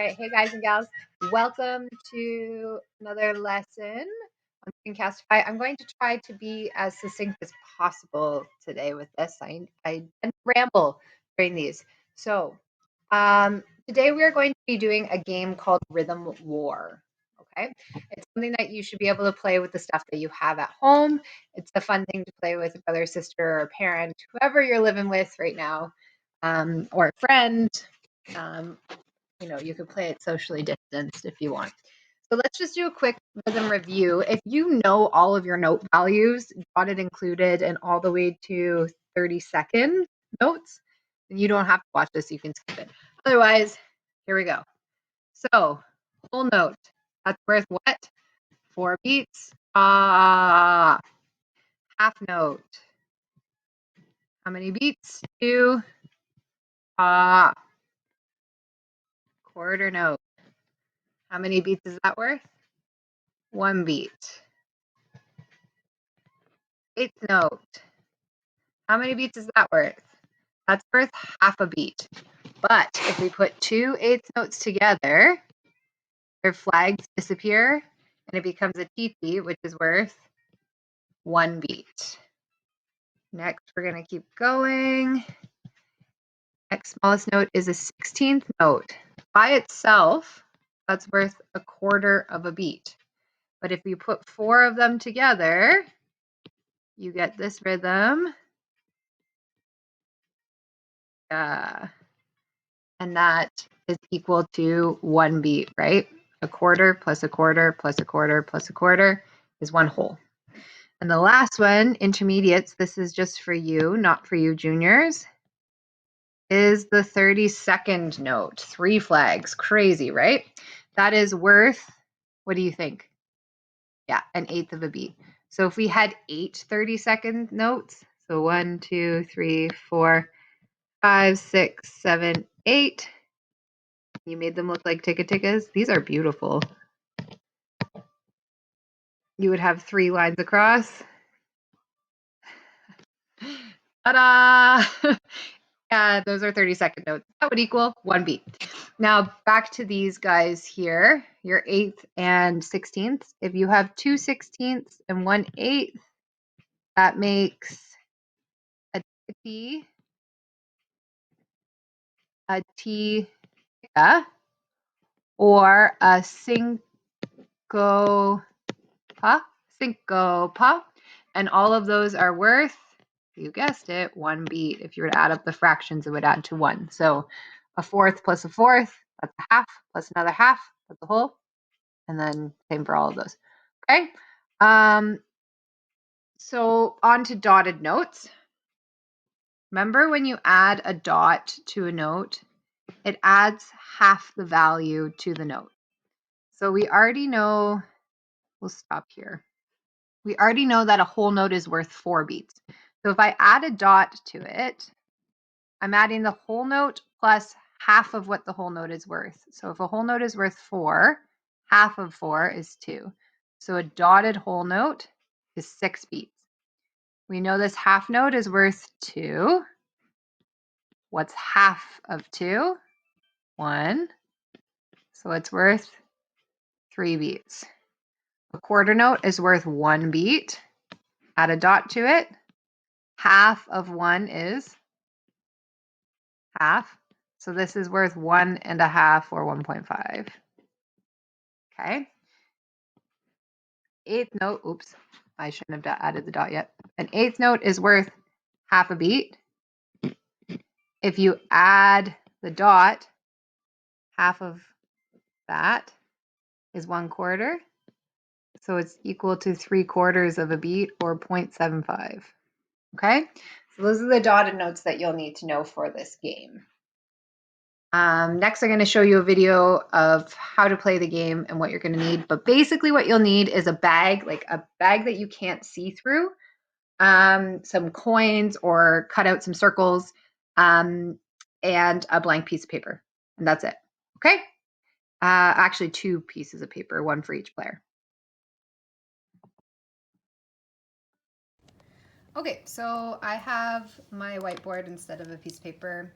right, hey guys and gals, welcome to another lesson on Castify. I'm going to try to be as succinct as possible today with this. I tend to ramble during these. So today we are going to be doing a game called Rhythm War. Okay, it's something that you should be able to play with the stuff that you have at home. It's a fun thing to play with a brother, sister, or parent, whoever you're living with right now, or a friend. You could play it socially distanced if you want. So let's just do a quick rhythm review. If you know all of your note values, dotted included, and all the way to 30-second notes, then you don't have to watch this. You can skip it. Otherwise, here we go. So, full note. That's worth what? 4 beats. Ah. Half note. How many beats? 2. Ah. Quarter note. How many beats is that worth? 1 beat. Eighth note. How many beats is that worth? That's worth half a beat. But if we put 2 eighth notes together, their flags disappear and it becomes a TT, which is worth 1 beat. Next, we're going to keep going. Next smallest note is a 16th note. By itself, that's worth a quarter of a beat. But if you put 4 of them together, you get this rhythm. And that is equal to 1 beat, right? A quarter plus a quarter plus a quarter plus a quarter is 1 whole. And the last one, intermediates, this is just for you, not for you juniors, is the 30-second note. 3 flags. Crazy, right? That is worth, what do you think? Yeah, an eighth of a beat. So if we had 8 30-second notes, so 1, 2, 3, 4, 5, 6, 7, 8. You made them look like ticka-tickas. These are beautiful. You would have 3 lines across. Ta-da! Yeah, those are 30-second notes. That would equal 1 beat. Now back to these guys here, your 8th and 16th. If you have 2 16ths and 1 8th, that makes a T, or a syncopa, and all of those are worth, you guessed it, 1 beat. If you were to add up the fractions, it would add to 1. So a fourth plus a fourth, that's a half, plus another half, that's a whole, and then same for all of those. Okay. So on to dotted notes. Remember when you add a dot to a note, it adds half the value to the note. So we already know, we'll stop here. We already know that a whole note is worth 4 beats. So if I add a dot to it, I'm adding the whole note plus half of what the whole note is worth. So if a whole note is worth 4, half of 4 is 2. So a dotted whole note is 6 beats. We know this half note is worth 2. What's half of 2? 1. So it's worth 3 beats. A quarter note is worth 1 beat. Add a dot to it. Half of 1 is half. So this is worth 1.5 or 1.5. Okay. 8th note, oops, I shouldn't have added the dot yet. An 8th note is worth half a beat. If you add the dot, half of that is 1/4. So it's equal to 3/4 of a beat, or 0.75. Okay, so those are the dotted notes that you'll need to know for this game. Next, I'm going to show you a video of how to play the game and what you're going to need. But basically what you'll need is a bag, like a bag that you can't see through, some coins, or cut out some circles, and a blank piece of paper. And that's it. Okay? Actually, 2 pieces of paper, 1 for each player. Okay, so I have my whiteboard instead of a piece of paper.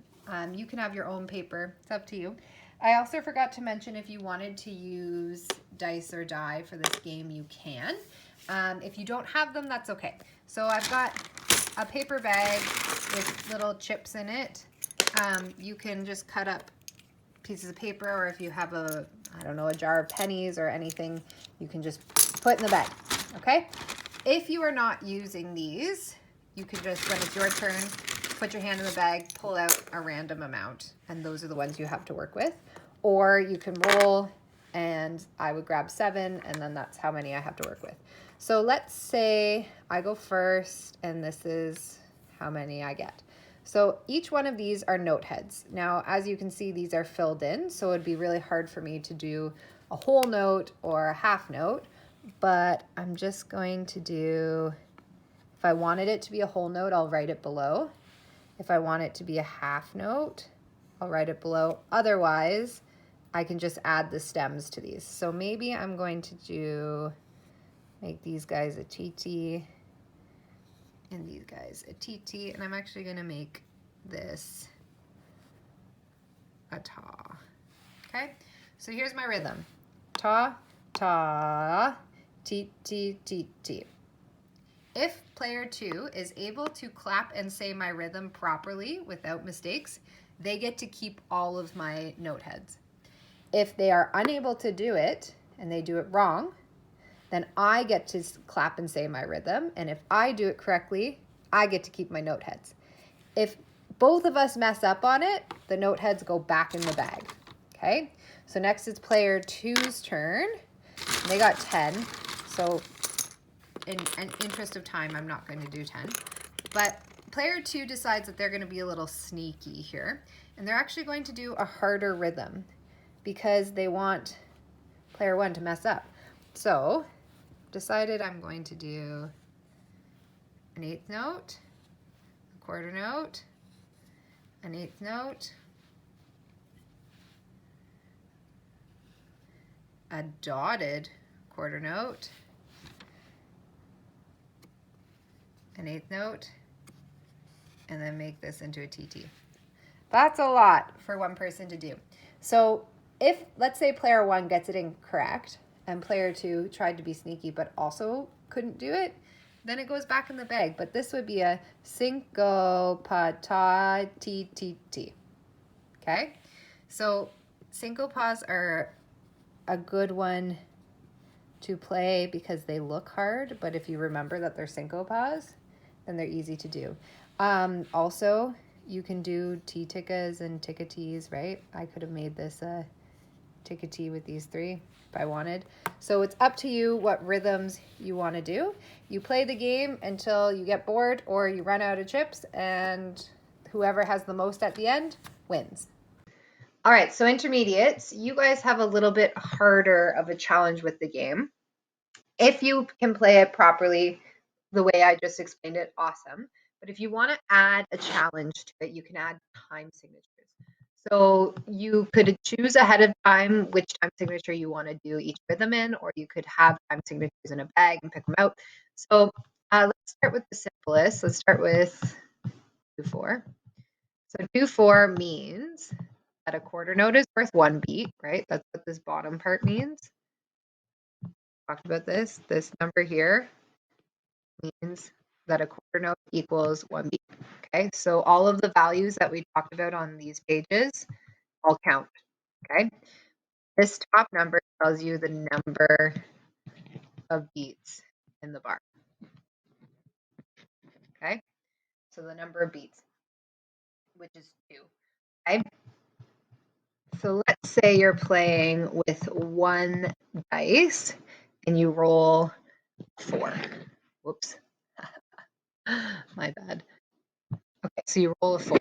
You can have your own paper. It's up to you. I also forgot to mention if you wanted to use dice or die for this game, you can. If you don't have them, that's okay. So I've got a paper bag with little chips in it. You can just cut up pieces of paper, or if you have a, I don't know, a jar of pennies or anything, you can just put in the bag, okay? If you are not using these, you can just, when it's your turn, put your hand in the bag, pull out a random amount, and those are the ones you have to work with. Or you can roll, and I would grab 7, and then that's how many I have to work with. So let's say I go first, and this is how many I get. So each one of these are note heads. Now, as you can see, these are filled in, so it'd be really hard for me to do a whole note or a half note, but I'm just going to do, if I wanted it to be a whole note, I'll write it below. If I want it to be a half note, I'll write it below. Otherwise, I can just add the stems to these. So maybe I'm going to make these guys a TT and these guys a TT, and I'm actually going to make this a ta. Okay, so here's my rhythm. Ta, ta, T, T, T, T. If player 2 is able to clap and say my rhythm properly without mistakes, they get to keep all of my note heads. If they are unable to do it and they do it wrong, then I get to clap and say my rhythm. And if I do it correctly, I get to keep my note heads. If both of us mess up on it, the note heads go back in the bag. Okay, so next is player 2's turn. They got 10. So in interest of time, I'm not going to do 10. But player 2 decides that they're going to be a little sneaky here. And they're actually going to do a harder rhythm because they want player 1 to mess up. So decided I'm going to do an 8th note, a quarter note, an 8th note, a dotted quarter note, an 8th note, and then make this into a TT. That's a lot for one person to do. So if, let's say player 1 gets it incorrect and player 2 tried to be sneaky but also couldn't do it, then it goes back in the bag. But this would be a cinco pata ti ti ti. Okay? So syncopas are a good one to play because they look hard, but if you remember that they're syncopas, then they're easy to do. Also, you can do T-tickas and tickatees, right? I could have made this a tickatee with these 3 if I wanted. So it's up to you what rhythms you want to do. You play the game until you get bored or you run out of chips, and whoever has the most at the end wins. All right, so intermediates, you guys have a little bit harder of a challenge with the game. If you can play it properly, the way I just explained it, awesome. But if you want to add a challenge to it, you can add time signatures. So you could choose ahead of time which time signature you want to do each rhythm in, or you could have time signatures in a bag and pick them out. So let's start with the simplest. Let's start with 2/4. So 2/4 means that a quarter note is worth 1 beat, right? That's what this bottom part means. Talked about this. This number here means that a quarter note equals 1 beat. Okay, so all of the values that we talked about on these pages all count. Okay, this top number tells you the number of beats in the bar. Okay, so the number of beats, which is 2. Okay, so let's say you're playing with 1 dice and you roll 4. Whoops. My bad. Okay, so you roll a 4.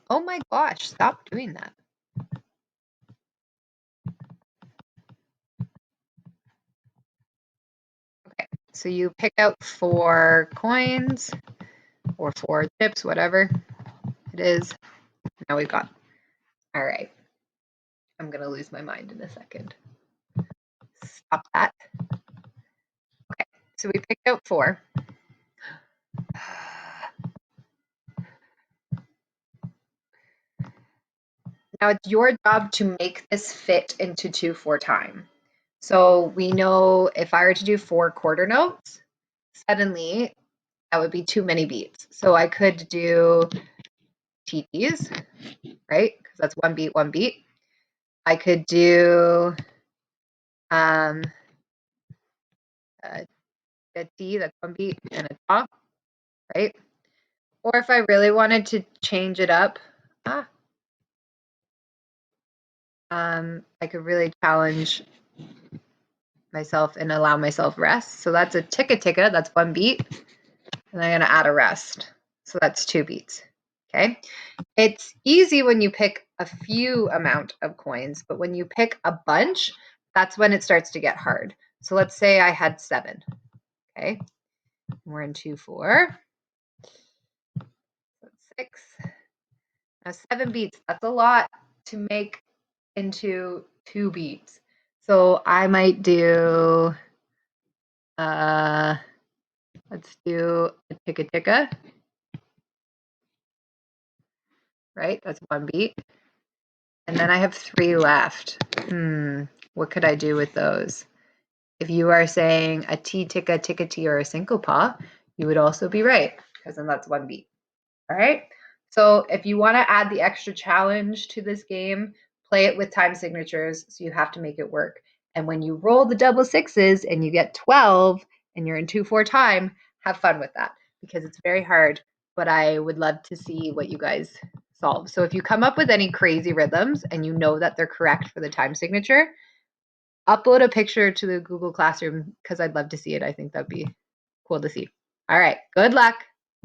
Oh my gosh, stop doing that. Okay, so you pick out 4 coins or 4 chips, whatever it is. Now we've got, all right. I'm going to lose my mind in a second. Stop that. Okay, so we picked out 4. Now it's your job to make this fit into 2/4 time. So we know if I were to do 4 quarter notes, suddenly that would be too many beats. So I could do TTs, right? Because that's 1 beat, 1 beat. I could do a T, that's 1 beat, and a ta, right? Or if I really wanted to change it up, I could really challenge myself and allow myself rest. So that's a ticka ticka, that's 1 beat, and I'm gonna add a rest. So that's 2 beats, okay? It's easy when you pick a few amount of coins, but when you pick a bunch, that's when it starts to get hard. So let's say I had 7, okay? We're in 2/4. That's 6. Now 7 beats, that's a lot to make into 2 beats. So I might do, let's do a ticka ticka, right? That's 1 beat. And then I have 3 left. What could I do with those? If you are saying a T ticka ticka T or a syncopa, you would also be right, because then that's 1 beat. All right. So if you want to add the extra challenge to this game, play it with time signatures. So you have to make it work. And when you roll the double sixes and you get 12 and you're in 2/4 time, have fun with that, because it's very hard. But I would love to see what you guys solve. So if you come up with any crazy rhythms and you know that they're correct for the time signature, upload a picture to the Google Classroom, because I'd love to see it. I think that'd be cool to see. All right. Good luck.